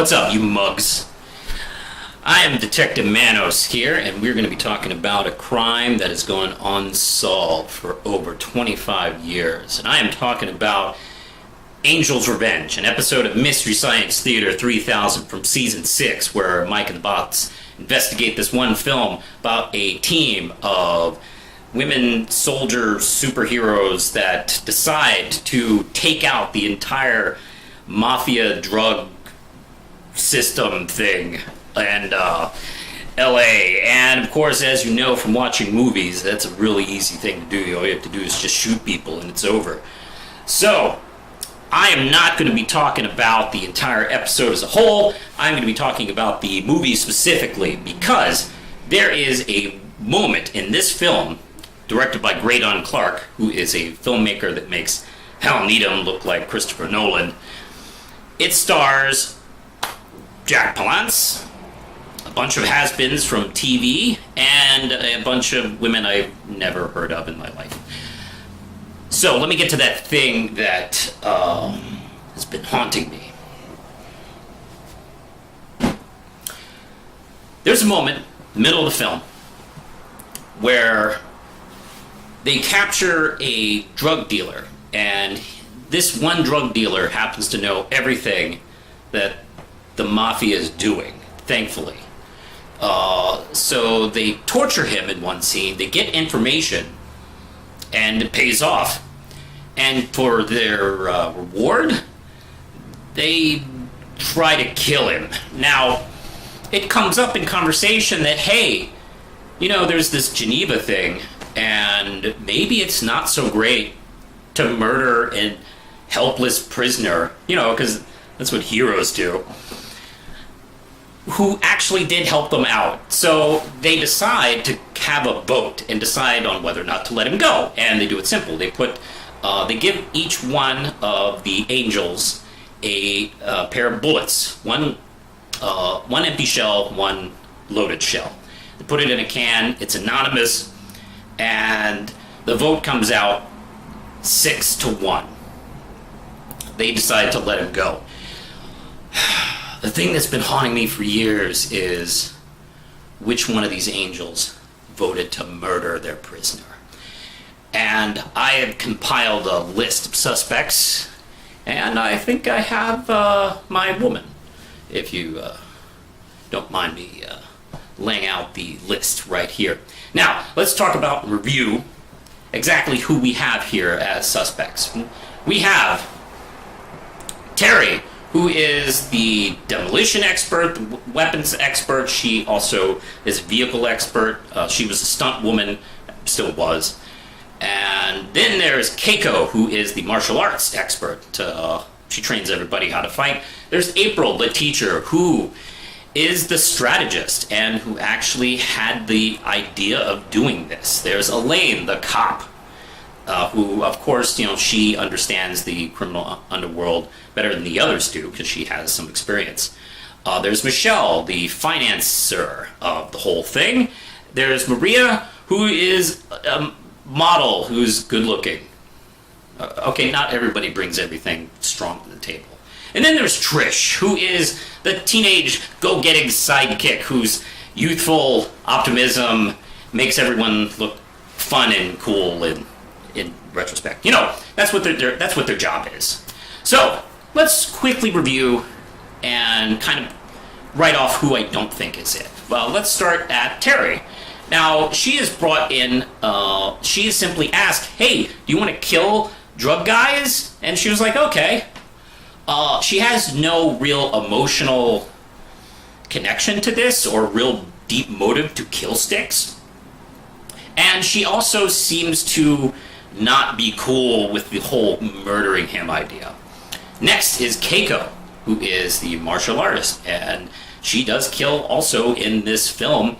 What's up, you mugs? I am Detective Manos here, and we're going to be talking about a crime that has gone unsolved for over 25 years. And I am talking about Angel's Revenge, an episode of Mystery Science Theater 3000 from Season 6, where Mike and the Bots investigate this one film about a team of women soldier superheroes that decide to take out the entire mafia drug system thing and LA. And of course, as you know from watching movies, that's a really easy thing to do. All you have to do is just shoot people and it's over. So I am not going to be talking about the entire episode as a whole. I'm going to be talking about the movie specifically because there is a moment in this film directed by Graydon Clark, who is a filmmaker that makes Hal Needham look like Christopher Nolan. It stars Jack Palance, a bunch of has-beens from TV, and a bunch of women I've never heard of in my life. So let me get to that thing that has been haunting me. There's a moment, middle of the film, where they capture a drug dealer, and this one drug dealer happens to know everything that the mafia is doing, thankfully. So they torture him in one scene, they get information, and it pays off. And for their reward, they try to kill him. Now, it comes up in conversation that, hey, you know, there's this Geneva thing, and maybe it's not so great to murder a helpless prisoner, you know, because that's what heroes do, who actually did help them out. So they decide to have a vote and decide on whether or not to let him go. And they do it simple. They give each one of the angels a pair of bullets. One empty shell, one loaded shell. They put it in a can. It's anonymous. And the vote comes out 6-1. They decide to let him go. The thing that's been haunting me for years is which one of these angels voted to murder their prisoner. And I have compiled a list of suspects, and I think I have my woman, if you don't mind me laying out the list right here. Now, let's talk about review exactly who we have here as suspects. We have Terry, who is the demolition expert, the weapons expert. She also is a vehicle expert. She was a stunt woman, still was. And then there's Keiko, who is the martial arts expert. She trains everybody how to fight. There's April, the teacher, who is the strategist and who actually had the idea of doing this. There's Elaine, the cop, who, of course, you know, she understands the criminal underworld better than the others do because she has some experience. There's Michelle, the financer of the whole thing. There's Maria, who is a model who's good-looking. Okay, not everybody brings everything strong to the table. And then there's Trish, who is the teenage go-getting sidekick whose youthful optimism makes everyone look fun and cool in retrospect. You know, that's what their job is. So let's quickly review and kind of write off who I don't think is it. Well, let's start at Terry. Now, she is brought in, she is simply asked, hey, do you want to kill drug guys? And she was like, okay. She has no real emotional connection to this or real deep motive to kill Sticks. And she also seems to not be cool with the whole murdering him idea. Next is Keiko, who is the martial artist, and she does kill also in this film.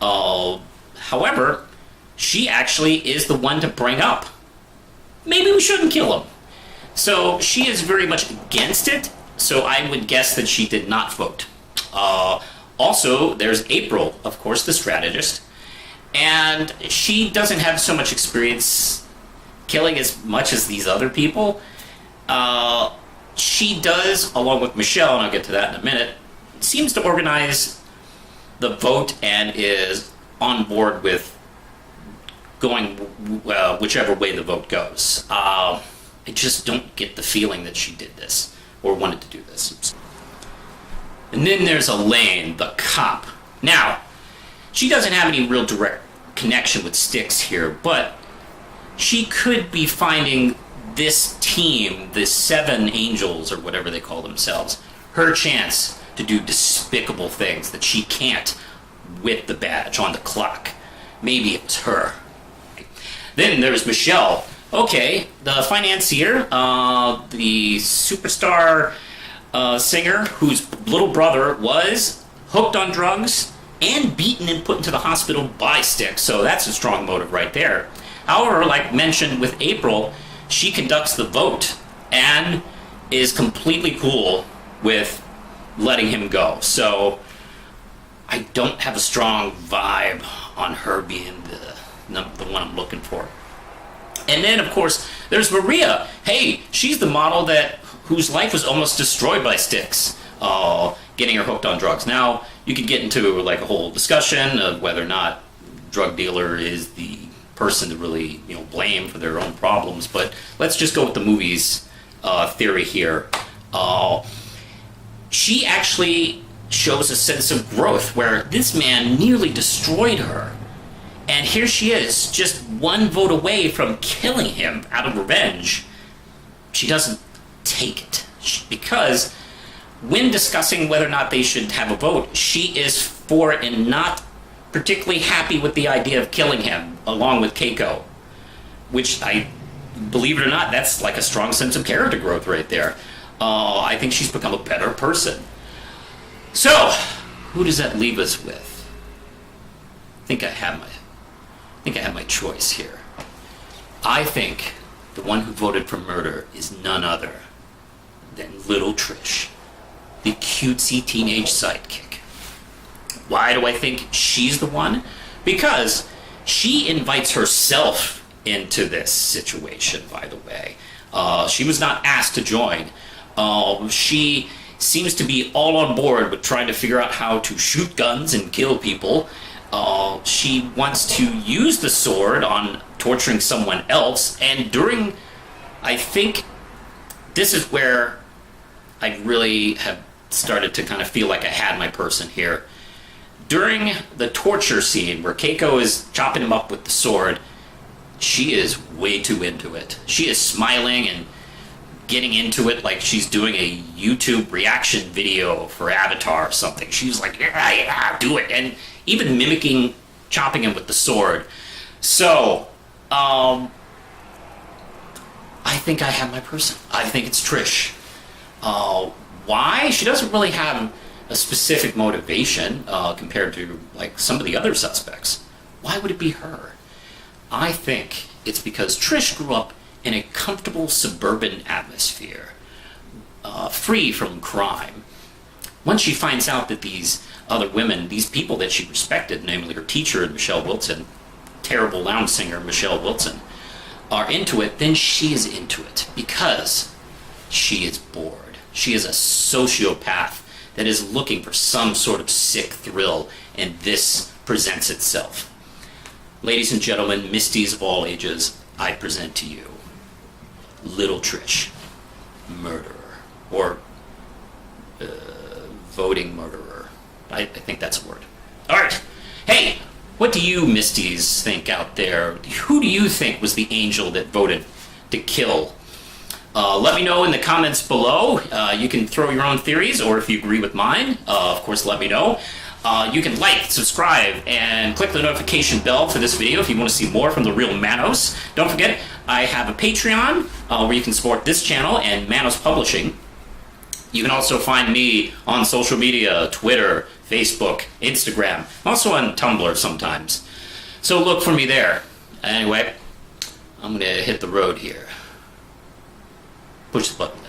However, she actually is the one to bring up, maybe we shouldn't kill him. So she is very much against it, so I would guess that she did not vote. Also, there's April, of course, the strategist, and she doesn't have so much experience killing as much as these other people. she does, along with Michelle, and I'll get to that in a minute, seems to organize the vote and is on board with going whichever way the vote goes. I just don't get the feeling that she did this or wanted to do this. And then there's Elaine the Cop. Now, she doesn't have any real direct connection with Styx here, but she could be finding this team, the 7 angels or whatever they call themselves, her chance to do despicable things that she can't with the badge on the clock. Maybe it was her. Then there's Michelle. Okay, the financier, the superstar singer whose little brother was hooked on drugs and beaten and put into the hospital by Styx, so that's a strong motive right there. However, like mentioned with April, she conducts the vote and is completely cool with letting him go. So I don't have a strong vibe on her being the one I'm looking for. And then, of course, there's Maria. Hey, she's the model whose life was almost destroyed by Styx, getting her hooked on drugs. Now, you could get into like a whole discussion of whether or not drug dealer is the person to really blame for their own problems, but let's just go with the movie's theory here. She actually shows a sense of growth where this man nearly destroyed her, and here she is, just one vote away from killing him out of revenge. She doesn't take it because when discussing whether or not they should have a vote, she is for it and not particularly happy with the idea of killing him, along with Keiko, which I, believe it or not, that's like a strong sense of character growth right there. I think she's become a better person. So, who does that leave us with? I think I have my choice here. I think the one who voted for murder is none other than little Trish, the cutesy teenage sidekick. Why do I think she's the one? Because she invites herself into this situation, by the way. She was not asked to join. She seems to be all on board with trying to figure out how to shoot guns and kill people. She wants to use the sword on torturing someone else, and I think this is where I really have started to kind of feel like I had my person here. During the torture scene where Keiko is chopping him up with the sword, she is way too into it. She is smiling and getting into it like she's doing a YouTube reaction video for Avatar or something. She's like, yeah, do it. And even mimicking chopping him with the sword. So, I think I have my person. I think it's Trish. Why? She doesn't really have a specific motivation compared to like some of the other suspects. Why would it be her? I think it's because Trish grew up in a comfortable suburban atmosphere, free from crime. Once she finds out that these other women, these people that she respected, namely her teacher and Michelle Wilson, terrible lounge singer Michelle Wilson, are into it, then she is into it because she is bored. She is a sociopath that is looking for some sort of sick thrill, and this presents itself. Ladies and gentlemen, Misties of all ages, I present to you Little Trish, murderer, or voting murderer. I think that's a word. All right. Hey, what do you Misties think out there? Who do you think was the angel that voted to kill? Let me know in the comments below. You can throw your own theories, or if you agree with mine, of course, let me know. You can like, subscribe, and click the notification bell for this video if you want to see more from the real Manos. Don't forget, I have a Patreon where you can support this channel and Manos Publishing. You can also find me on social media, Twitter, Facebook, Instagram. I'm also on Tumblr sometimes. So look for me there. Anyway, I'm going to hit the road here. Push the button.